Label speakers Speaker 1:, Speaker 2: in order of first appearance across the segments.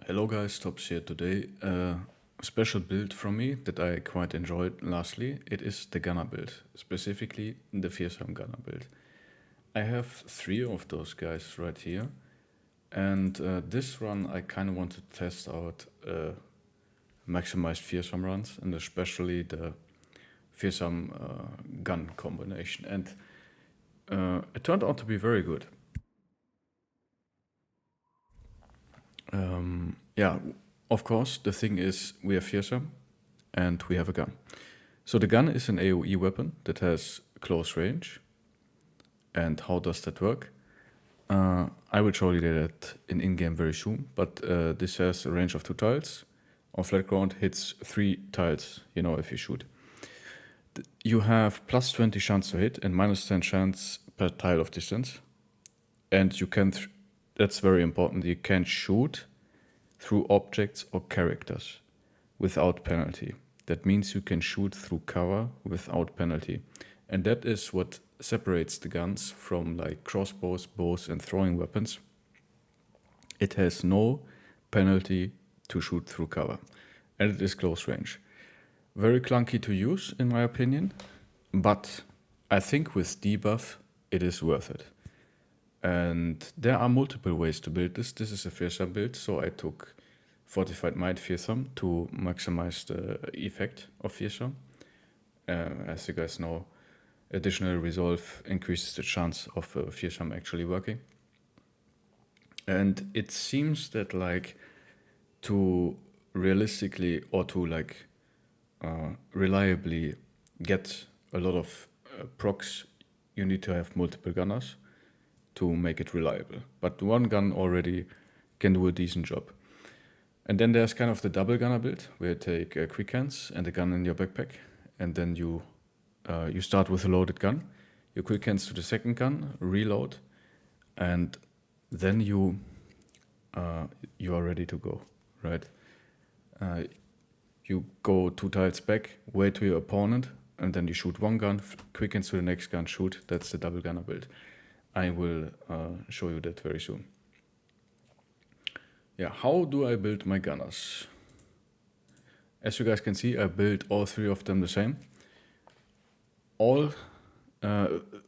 Speaker 1: Hello guys, Tops here today. A special build from me that I quite enjoyed lastly. It is the Gunner build, specifically the FEARSOME Gunner build. I have three of those guys right here. And this run I kind of want to test out maximized FEARSOME runs and especially the FEARSOME gun combination. And it turned out to be very good. Yeah, of course, the thing is we have FEARSOME and we have a gun. So the gun is an AoE weapon that has close range. And how does that work? I will show you that in-game very soon, but this has a range of 2 tiles. On flat ground hits 3 tiles, if you shoot. You have plus 20 chance to hit and minus 10 chance per tile of distance. And you can, that's very important, you can shoot through objects or characters without penalty. That means you can shoot through cover without penalty. And that is what separates the guns from like crossbows, bows and throwing weapons. It has no penalty to shoot through cover. And it is close range. Very clunky to use in my opinion, but I think with debuff it is worth it. And there are multiple ways to build this. This is a FEARSOME build, so I took Fortified Might FEARSOME to maximize the effect of FEARSOME. As you guys know, additional resolve increases the chance of FEARSOME actually working. And it seems that like to realistically or to like reliably get a lot of procs, you need to have multiple gunners to make it reliable. But one gun already can do a decent job. And then there's kind of the double gunner build, where you take quick hands and a gun in your backpack, and then you start with a loaded gun. You quick hands to the second gun, reload, and then you are ready to go, right? You go 2 tiles back, wait to your opponent, and then you shoot one gun, quick hands to the next gun, shoot. That's the double gunner build. I will show you that very soon. Yeah, how do I build my gunners? As you guys can see, I built all 3 of them the same.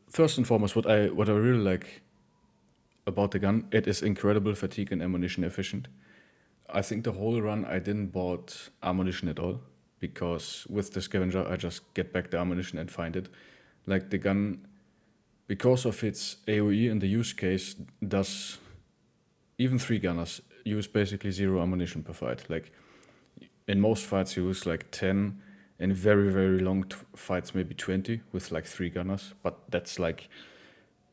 Speaker 1: First and foremost, what I really like about the gun, it is incredible fatigue and ammunition efficient. I think the whole run I didn't bought ammunition at all, because with the scavenger I just get back the ammunition and find it. Like the gun, because of its AoE and the use case, does even 3 gunners use basically 0 ammunition per fight. Like in most fights you use like 10, in very, very long fights maybe 20 with like 3 gunners, but that's like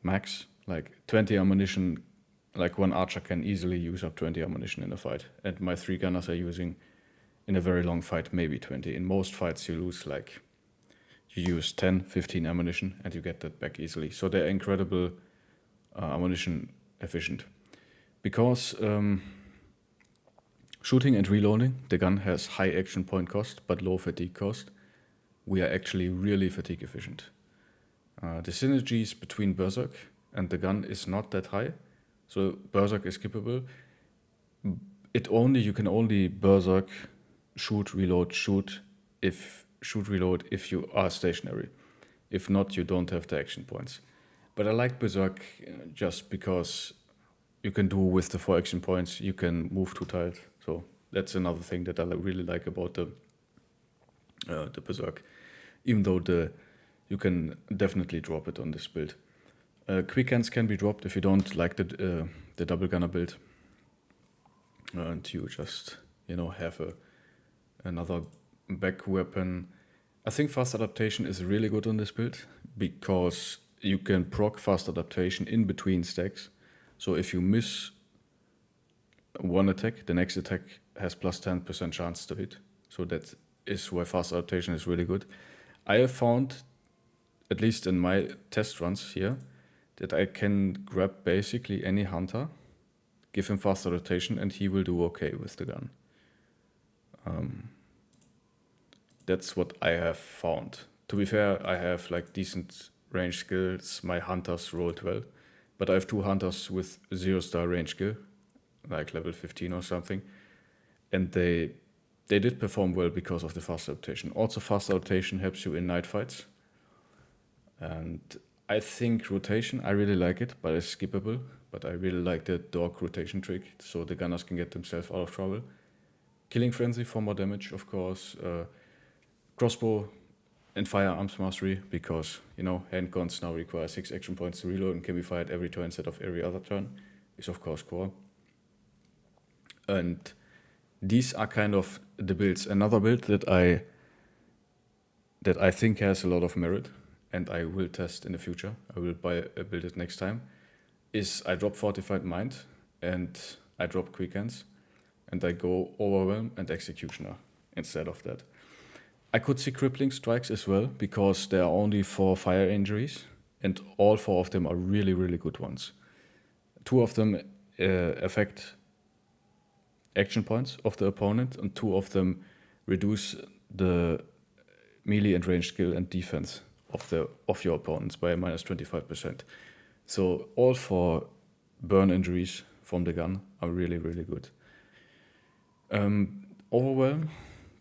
Speaker 1: max. Like 20 ammunition, like one archer can easily use up 20 ammunition in a fight. And my 3 gunners are using in a very long fight maybe 20. In most fights you lose like, you use 10, 15 ammunition and you get that back easily. So they're incredible ammunition efficient. Because shooting and reloading, the gun has high action point cost but low fatigue cost. We are actually really fatigue efficient. The synergies between Berserk and the gun is not that high. So Berserk is skippable. You can only Berserk shoot, reload if you are stationary. If not, you don't have the action points. But I like Berserk just because you can do with the 4 action points, you can move 2 tiles. So that's another thing that I really like about the Berserk. Even though you can definitely drop it on this build. Quick hands can be dropped if you don't like the double gunner build. And you just, have another back weapon. I think fast adaptation is really good on this build because you can proc fast adaptation in between stacks. So if you miss one attack, the next attack has plus 10% chance to hit. So that is why fast adaptation is really good. I have found, at least in my test runs here, that I can grab basically any hunter, give him fast adaptation, and he will do okay with the gun. That's what I have found. To be fair, I have like decent range skills. My hunters rolled well, but I have 2 hunters with 0-star range skill, like level 15 or something. and they did perform well because of the fast adaptation. Also, fast adaptation helps you in night fights. And I think rotation, I really like it, but it's skippable. But I really like the dog rotation trick, so the gunners can get themselves out of trouble. Killing Frenzy for more damage, of course. Crossbow and firearms mastery, because, handguns now require 6 action points to reload and can be fired every turn instead of every other turn, is of course core. And these are kind of the builds. Another build that I think has a lot of merit, and I will test in the future, I will build it next time, is I drop Fortified Mind and I drop Quick Hands and I go Overwhelm and Executioner instead of that. I could see Crippling Strikes as well, because there are only 4 fire injuries and all 4 of them are really, really good ones. 2 of them affect action points of the opponent, and 2 of them reduce the melee and ranged skill and defense of your opponents by minus 25%. So all 4 burn injuries from the gun are really, really good. Overwhelm,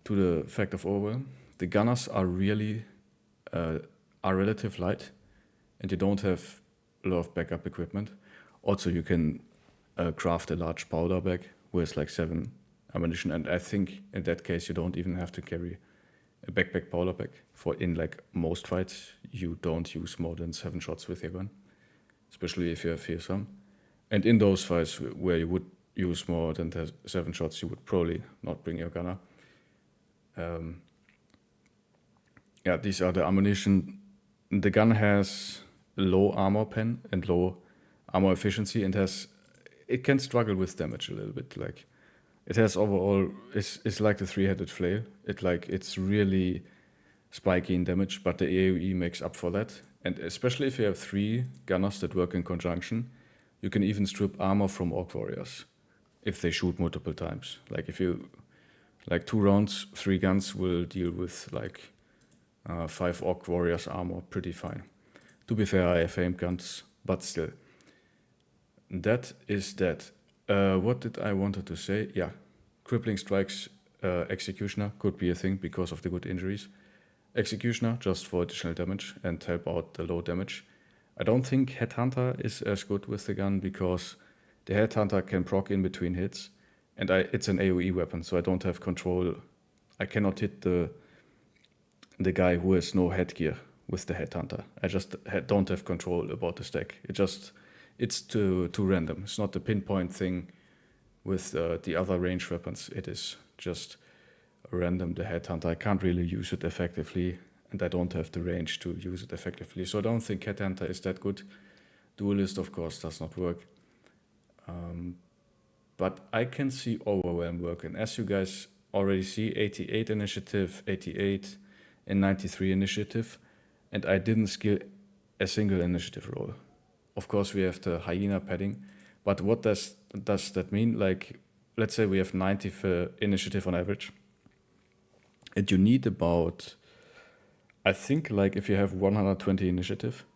Speaker 1: to the fact of Overwhelm, the gunners are really are relative light, and you don't have a lot of backup equipment. Also, you can craft a large powder bag with like 7 ammunition, and I think in that case you don't even have to carry a backpack powder bag. For in like most fights, you don't use more than 7 shots with your gun, especially if you have fearsome. And in those fights where you would use more than 7 shots, you would probably not bring your gunner. These are the ammunition. The gun has low armor pen and low armor efficiency, and it can struggle with damage a little bit. Like, it has overall, it's like the 3-headed flail. It's really spiky in damage, but the AoE makes up for that. And especially if you have 3 gunners that work in conjunction, you can even strip armor from Orc Warriors if they shoot multiple times. Like, if you, like 2 rounds, 3 guns will deal with like 5 Orc Warriors armor pretty fine. To be fair, I have aimed guns, but still. That is that. What did I wanted to say? Yeah, Crippling Strikes Executioner could be a thing because of the good injuries. Executioner just for additional damage and help out the low damage. I don't think Headhunter is as good with the gun, because the Headhunter can proc in between hits, and it's an AoE weapon, so I don't have control. I cannot hit the guy who has no headgear with the Headhunter. I just don't have control about the stack. It's too random. It's not the pinpoint thing with the other range weapons. It is just random, the Headhunter. I can't really use it effectively, and I don't have the range to use it effectively. So I don't think Headhunter is that good. Duelist, of course, does not work. But I can see Overwhelm work. And as you guys already see, 88 initiative, 88 and 93 initiative. And I didn't skill a single initiative roll. Of course, we have the hyena padding, but what does that mean? Like, let's say we have 90 for initiative on average, and you need about, I think, like if you have 120 initiative,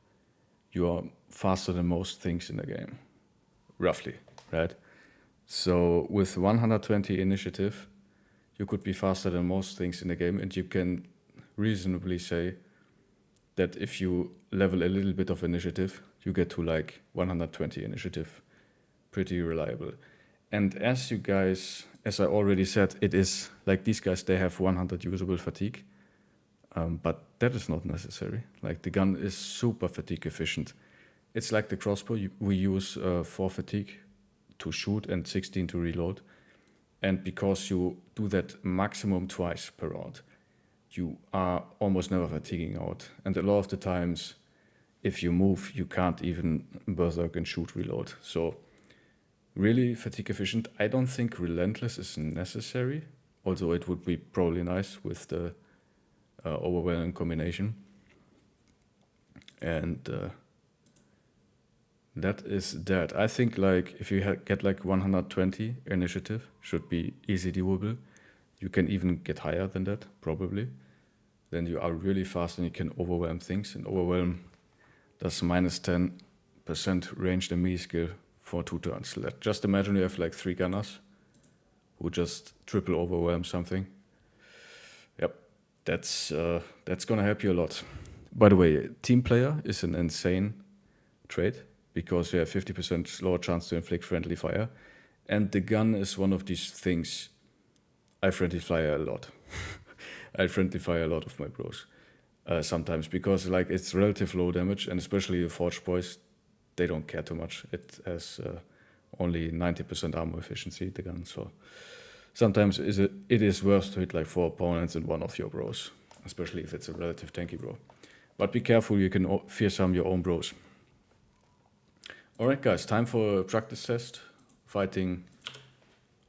Speaker 1: you are faster than most things in the game, roughly, right? So with 120 initiative, you could be faster than most things in the game, and you can reasonably say that if you level a little bit of initiative, you get to like 120 initiative, pretty reliable. And as I already said, it is like these guys, they have 100 usable fatigue, but that is not necessary. Like, the gun is super fatigue efficient. It's like the crossbow, we use 4 fatigue to shoot and 16 to reload. And because you do that maximum twice per round, you are almost never fatiguing out. And a lot of the times, if you move, you can't even berserk and shoot reload. So really fatigue efficient. I don't think Relentless is necessary, although it would be probably nice with the overwhelming combination. And that is that. I think like if you get like 120 initiative, should be easy doable. You can even get higher than that, probably. Then you are really fast and you can overwhelm things. And Overwhelm does minus 10% ranged and melee skill for 2 turns. Just imagine you have like 3 gunners who just triple overwhelm something. Yep, that's gonna help you a lot. By the way, team player is an insane trait because you have 50% lower chance to inflict friendly fire, and the gun is one of these things. I friendly fire a lot. I friendly fire a lot of my bros sometimes because like it's relative low damage, and especially the Forge boys, they don't care too much. It has only 90% armor efficiency, the gun, so sometimes it is worth to hit like 4 opponents and one of your bros, especially if it's a relative tanky bro. But be careful, you can fearsome your own bros. Alright guys, time for a practice test, fighting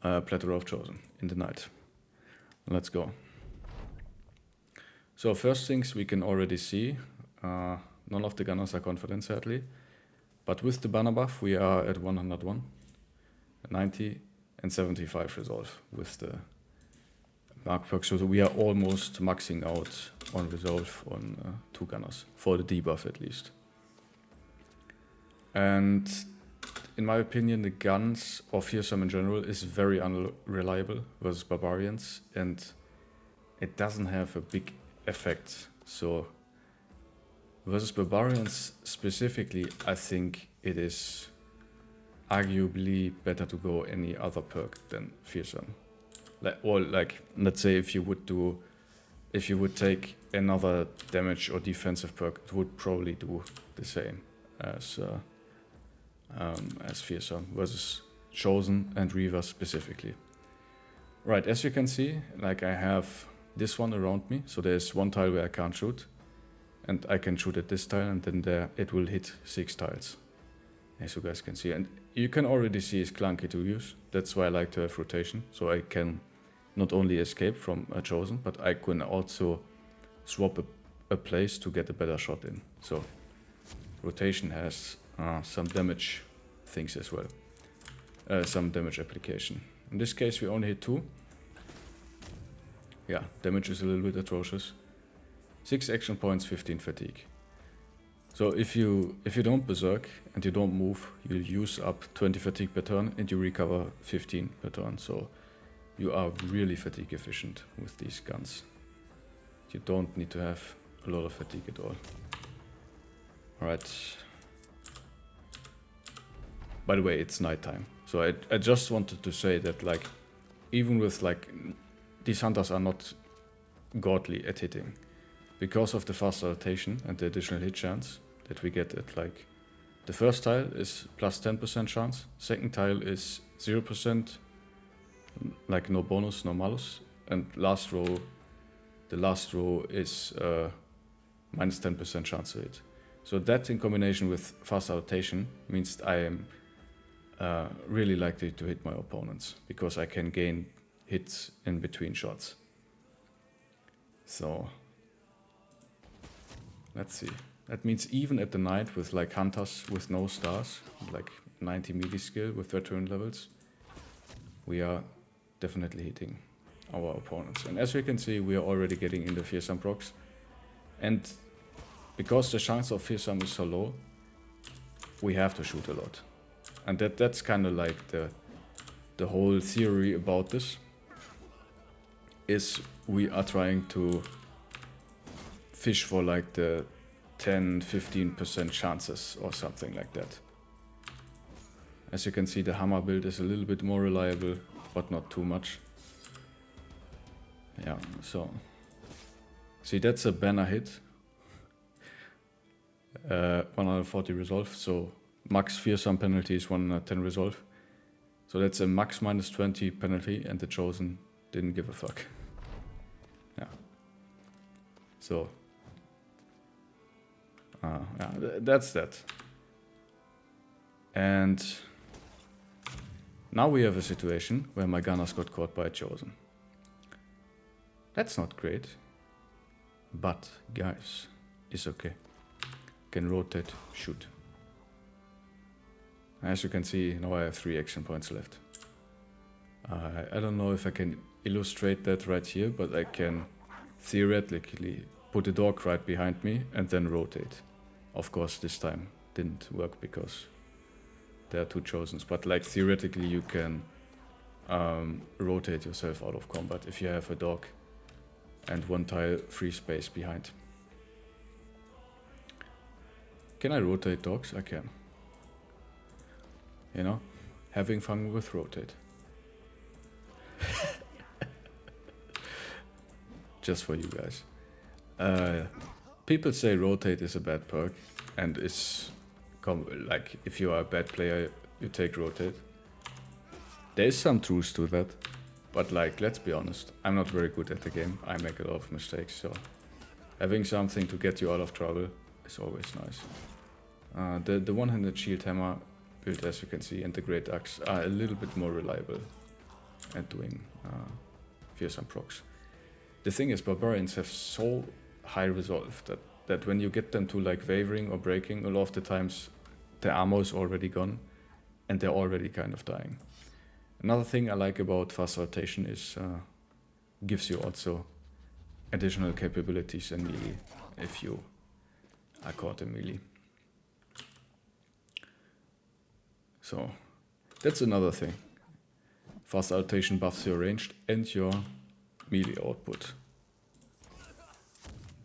Speaker 1: Plethora of Chosen in the night. Let's go. So first things we can already see, none of the gunners are confident sadly, but with the banner buff we are at 101, 90 and 75 resolve with the mark perk, so we are almost maxing out on resolve on 2 gunners, for the debuff at least. And in my opinion, the guns of Fearsome in general is very unreliable versus barbarians, and it doesn't have a big effect. So versus barbarians specifically, I think it is arguably better to go any other perk than Fearsome. Like let's say if you would take another damage or defensive perk, it would probably do the same as Fearsome versus Chosen and Reaver specifically. Right, as you can see, like I have this one around me, so there's one tile where I can't shoot, and I can shoot at this tile, and then there it will hit 6 tiles, as you guys can see. And you can already see it's clunky to use. That's why I like to have rotation, so I can not only escape from a Chosen, but I can also swap a place to get a better shot in. So rotation has some damage things as well, some damage application. In this case we only hit 2. Yeah, damage is a little bit atrocious. 6 action points, 15 fatigue. So if you don't berserk and you don't move, you'll use up 20 fatigue per turn and you recover 15 per turn. So you are really fatigue efficient with these guns. You don't need to have a lot of fatigue at all. Alright. By the way, it's nighttime. So I just wanted to say that like, even with like, these hunters are not godly at hitting. Because of the fast adaptation and the additional hit chance that we get at like, the first tile is plus 10% chance, second tile is 0%, like no bonus, no malus, and the last row is minus 10% chance to hit. So that in combination with fast adaptation means I am really likely to hit my opponents because I can gain hits in between shots. So let's see. That means even at the night with like hunters with no stars, like 90 melee skill with veteran levels, we are definitely hitting our opponents. And as we can see, we are already getting in the fearsome procs. And because the chance of fearsome is so low, we have to shoot a lot. And that's kind of like the whole theory about this, is we are trying to fish for like the 10-15% chances or something like that. As you can see, the hammer build is a little bit more reliable, but not too much. Yeah, so see, that's a banner hit. 140 resolve, so max fearsome penalty is 110 resolve. So that's a max minus 20 penalty, and the Chosen didn't give a fuck. Yeah. So yeah, that's that. And now we have a situation where my gunners got caught by a Chosen. That's not great, but guys, it's okay. Can rotate, shoot. As you can see, now I have 3 action points left. I don't know if I can illustrate that right here, but I can theoretically put a dog right behind me and then rotate. Of course, this time didn't work because there are 2 Chosens, but like theoretically you can rotate yourself out of combat if you have a dog and one tile free space behind. Can I rotate dogs? I can. You know, having fun with rotate. Just for you guys. People say rotate is a bad perk, and it's like if you are a bad player, you take rotate. There is some truth to that, but like, let's be honest, I'm not very good at the game. I make a lot of mistakes, so having something to get you out of trouble is always nice. The one-handed shield hammer build, as you can see, and the great axe are a little bit more reliable at doing fearsome procs. The thing is, barbarians have so high resolve that when you get them to like wavering or breaking, a lot of the times the armor is already gone and they're already kind of dying. Another thing I like about fast rotation is gives you also additional capabilities in melee if you are caught in melee. So that's another thing. Fast rotation buffs your ranged and your melee output.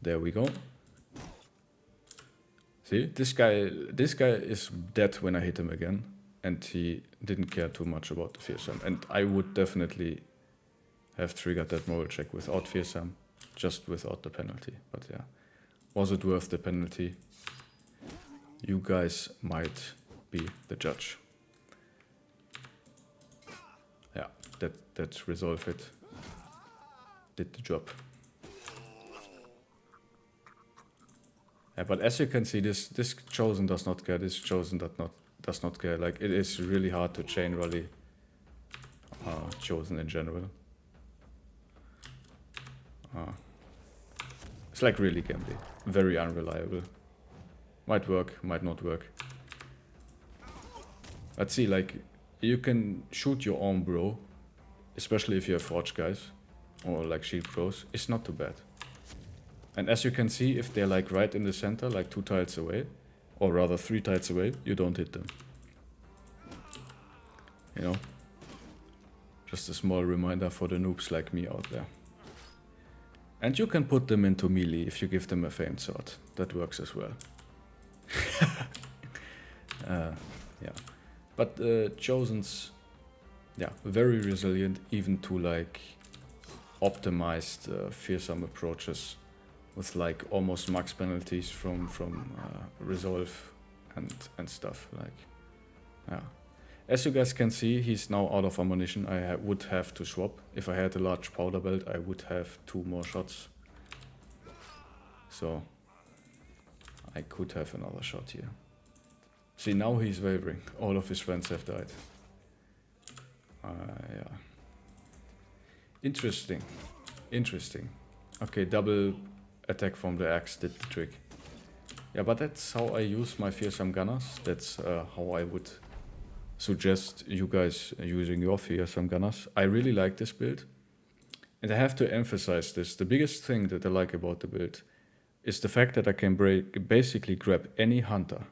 Speaker 1: There we go. See, this guy is dead when I hit him again, and he didn't care too much about the fearsome. And I would definitely have triggered that moral check without fearsome, just without the penalty. But yeah, was it worth the penalty? You guys might be the judge. Yeah, that resolve it did the job. Yeah, but as you can see, this chosen does not care. This chosen does not care. Like, it is really hard to chain rally chosen in general. It's like really gambly, very unreliable. Might work, might not work. Let's see, like, you can shoot your own bro, especially if you have forge guys or like shield pros. It's not too bad. And as you can see, if they're like right in the center, like 2 tiles away, or rather 3 tiles away, you don't hit them. You know? Just a small reminder for the noobs like me out there. And you can put them into melee if you give them a famed sword. That works as well. Yeah. But Chosen's, yeah, very resilient even to like optimized fearsome approaches with like almost max penalties from resolve and stuff. Like, yeah. As you guys can see, he's now out of ammunition. I would have to swap. If I had a large powder belt, I would have 2 more shots. So I could have another shot here. See, now he's wavering. All of his friends have died. Yeah. Interesting. Interesting. Okay, double attack from the axe did the trick. Yeah, but that's how I use my fearsome gunners. That's how I would suggest you guys using your fearsome gunners. I really like this build. And I have to emphasize this. The biggest thing that I like about the build is the fact that I can basically grab any hunter.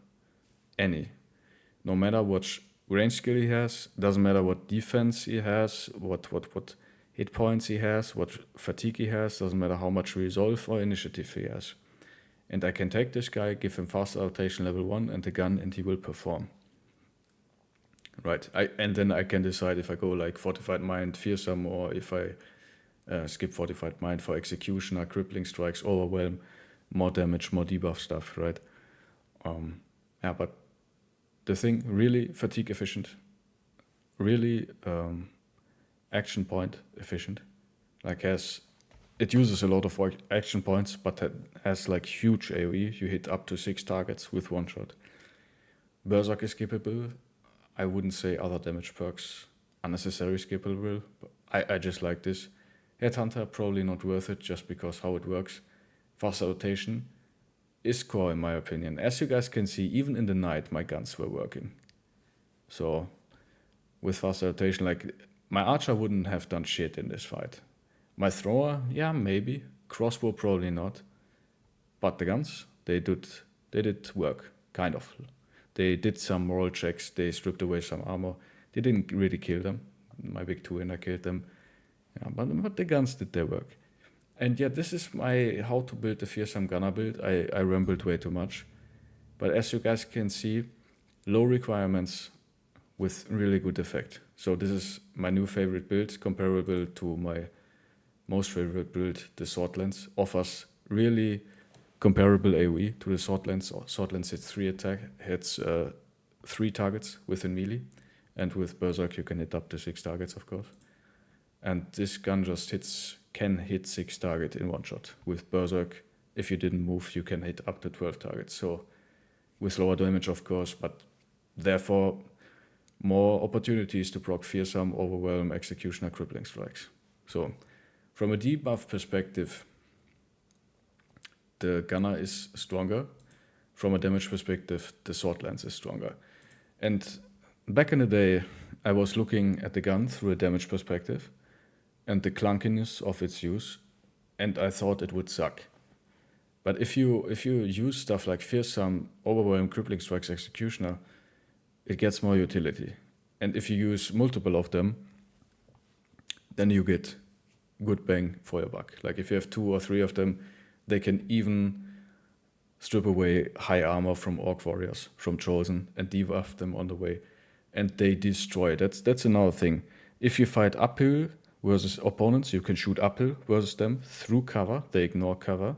Speaker 1: Any. No matter what range skill he has, doesn't matter what defense he has, what hit points he has, what fatigue he has, doesn't matter how much resolve or initiative he has. And I can take this guy, give him fast adaptation level 1 and a gun, and he will perform. Right, and then I can decide if I go like Fortified Mind, Fearsome, or if I skip Fortified Mind for Executioner, Crippling Strikes, Overwhelm, more damage, more debuff stuff, right? Yeah, but the thing, really fatigue efficient, really action point efficient, like it uses a lot of action points, but it has like huge AoE. You hit up to 6 targets with 1 shot. Berserk is skippable. I wouldn't say other damage perks unnecessary skippable. But I just like this. Headhunter, probably not worth it just because how it works. Fast rotation is core in my opinion. As you guys can see, even in the night my guns were working. So with fast rotation, like, my archer wouldn't have done shit in this fight. My thrower, yeah, maybe. Crossbow, probably not. But the guns, they did work, kind of. They did some moral checks, they stripped away some armor. They didn't really kill them, my big two, and I killed them. Yeah, but the guns did their work. And yeah, this is my how to build the fearsome gunner build. I rambled way too much. But as you guys can see, low requirements with really good effect. So this is my new favorite build, comparable to my most favorite build, the sword lens. Offers really comparable AoE to the sword lens. Sword lens hits 3 attack, hits 3 targets within melee. And with Berserk you can hit up to 6 targets, of course. And this gun just can hit 6 targets in one shot. With Berserk, if you didn't move, you can hit up to 12 targets. So with lower damage, of course, but therefore more opportunities to proc Fearsome, Overwhelm, Executioner, Crippling Strikes. So from a debuff perspective, the gunner is stronger. From a damage perspective, the sword lance is stronger. And back in the day, I was looking at the gun through a damage perspective and the clunkiness of its use, and I thought it would suck. But if you use stuff like Fearsome, Overwhelm, Crippling Strikes, Executioner, it gets more utility. And if you use multiple of them, then you get good bang for your buck. Like if you have 2 or 3 of them, they can even strip away high armor from Orc Warriors, from Chosen, and debuff them on the way. And they destroy. That's another thing. If you fight uphill versus opponents, you can shoot uphill versus them through cover. They ignore cover.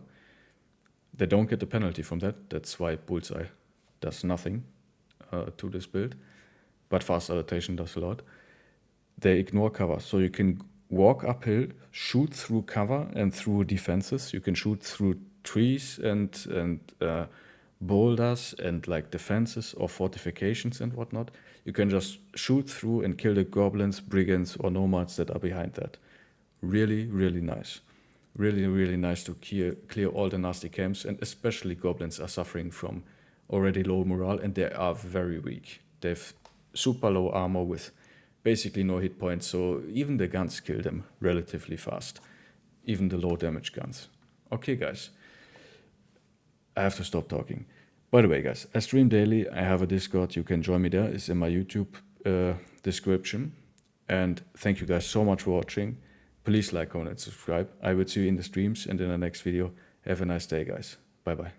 Speaker 1: They don't get the penalty from that. That's why Bullseye does nothing to this build. But Fast Adaptation does a lot. They ignore cover. So you can walk uphill, shoot through cover and through defenses. You can shoot through trees and boulders and like defenses or fortifications and whatnot. You can just shoot through and kill the goblins, brigands, or nomads that are behind that. Really, really nice. Really, really nice to clear all the nasty camps, and especially goblins are suffering from already low morale, and they are very weak. They have super low armor with basically no hit points, so even the guns kill them relatively fast. Even the low damage guns. Okay, guys. I have to stop talking. By the way, guys, I stream daily. I have a Discord. You can join me there. It's in my YouTube description. And thank you guys so much for watching. Please like, comment, and subscribe. I will see you in the streams and in the next video. Have a nice day, guys. Bye-bye.